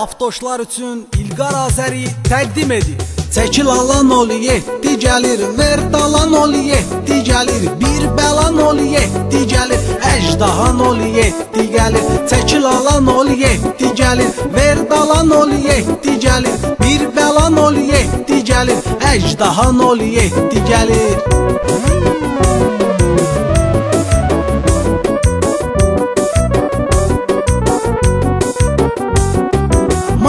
Avtoşlar üçün İlqar Azəri təqdim edir. Çəkil alan 07 gəlir, ver dalan 07 gəlir, bir bəlan 07 gəlir, əjdahan 07 gəlir. Çəkil alan 07 gəlir, ver dalan 07 gəlir, bir bəlan 07 gəlir, əjdahan 07 gəlir.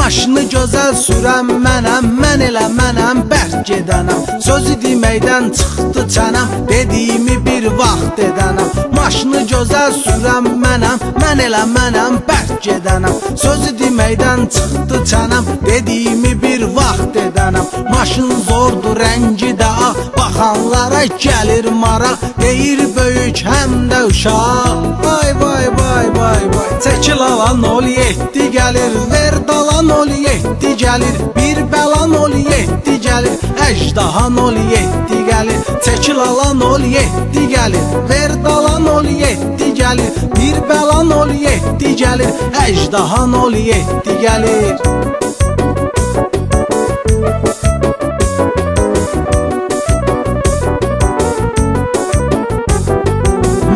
Maşını gözəl sürəm mənəm, mən elə mənəm, bərk gedənəm. Sözü deməkdən çıxdı çənəm, dediyimi bir vaxt edənəm. Maşını gözəl sürəm mənəm, mən elə mənəm, bərk gedənəm. Sözü deməkdən çıxdı çənəm, dediyimi bir vaxt edənəm. Maşın zordur, rəngi də ağ, baxanlara gəlir maraq. Deyir böyük həm də uşaq, vay vay vay vay vay. Çəkil alan 07 gəlir, ver dalan 07 gəlir, bir bəlan 07 gəlir, əjdahan 07 gəlir. Çəkil alan 07 gəlir, ver dalan 07 gəlir, bir bəlan 07 gəlir, əjdahan 07 gəlir.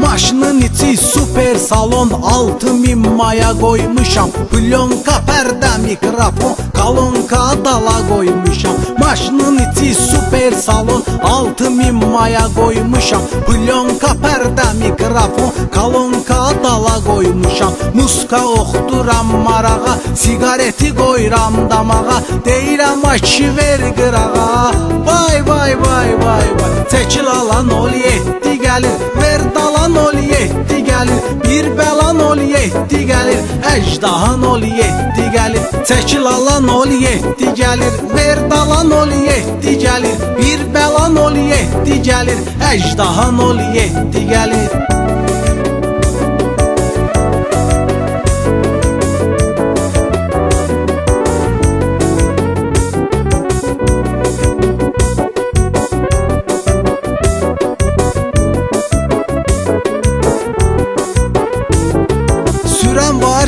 Maşının içi super salon, 6000 maya qoymuşam. Plyonka, pərdə, mikrofon, kolonka, dala qoymuşam. Maşının içi super salon, 6000 maya qoymuşam. Plyonka, pərdə, mikrofon, kolonka, dala qoymuşam. Muska oxuduram marağa, sigareti qoyuram damağa. Deyirəm ki ver qırağa, vay vay vay vay vay. Çəkil alan 07 gəlir, ver dalan 07 gəlir, bir bəlan 07 gəlir, əjdahan 07 gəlir. Çəkil alan 07 gəlir, ver dalan 07 gəlir, bir bəlan 07 gəlir, əjdahan 07 gəlir.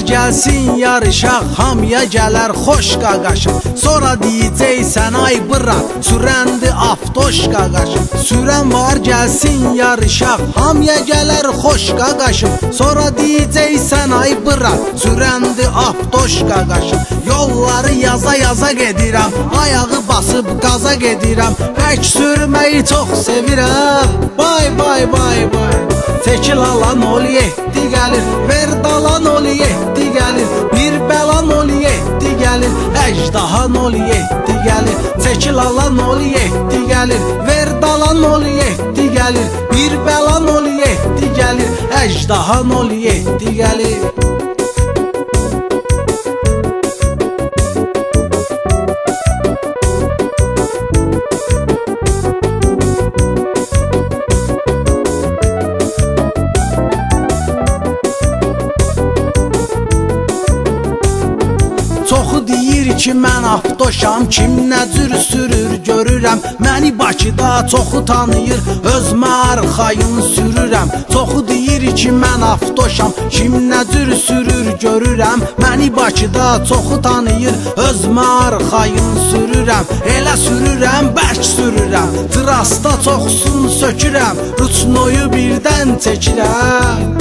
Gəlsin yarışaq, hamıya gələr xoş qaqaşım. Sonra deyəcəksən ay bırak, sürəndi avtoş qaqaşım. Sürən var gəlsin yarışaq, hamıya gələr xoş qaqaşım. Sonra deyəcəksən ay bırak, sürəndi avtoş qaqaşım. Yolları yaza yaza gedirəm, ayağı basıb qaza gedirəm. Pək sürməyi çox sevirəm, vay vay vay vay. Çəkil alan 07 gəlir, ver dalan 07 gəlir, bir bəlan 07 gəlir, əjdahan 07 gəlir. Çəkil alan 07 gəlir, ver dalan 07 gəlir, bir bəlan 07 gəlir, əjdahan 07 gəlir. Çoxu deyir ki mən avtoşam, kim nə cür sürür görürəm. Məni Bakıda çoxu tanıyır, özmə arxayın sürürəm. Çoxu deyir ki mən avtoşam, kim nə cür sürür görürəm. Məni Bakıda çoxu tanıyır, özmə arxayın sürürəm. Elə sürürəm, bərk sürürəm, trasta çoxsun sökürəm, ruçnoyu birdən çəkirəm.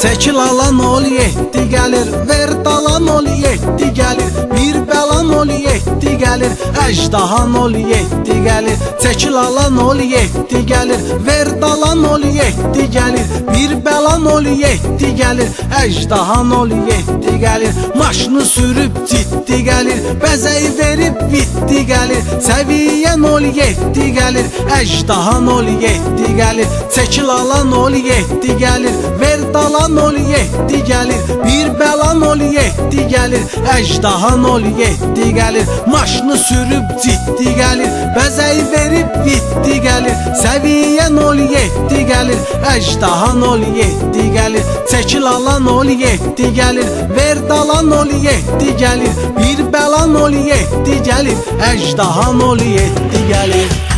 Çəkil alan 07 gəlir, ver dalan 07 gəlir, bir bəlan 07 gəlir, əjdahan 07 gəlir. Çəkil alan 07 gəlir, ver dalan 07 gəlir, bir bəlan 07 gəlir, əjdahan 07 gəlir. Maşını sürüb ciddi gəlir, bəzəyi verib bitdi gəlir, səviyyə 07 gəlir, əjdahan 07 gəlir. Çəkil alan 07 gəlir, ver dalan 07 gəlir, bir bəlan 07 gəlir, əjdahan 07 gəlir. Maşını sürüb ciddi gəlir, bəzəyi verib bitdi gəlir, səviyyə 07 gəlir, əjdahan 07 gəlir. Çəkil alan 07 gəlir, ver dalan 07 gəlir, bir bəlan 07 gəlir, əjdahan 07 gəlir.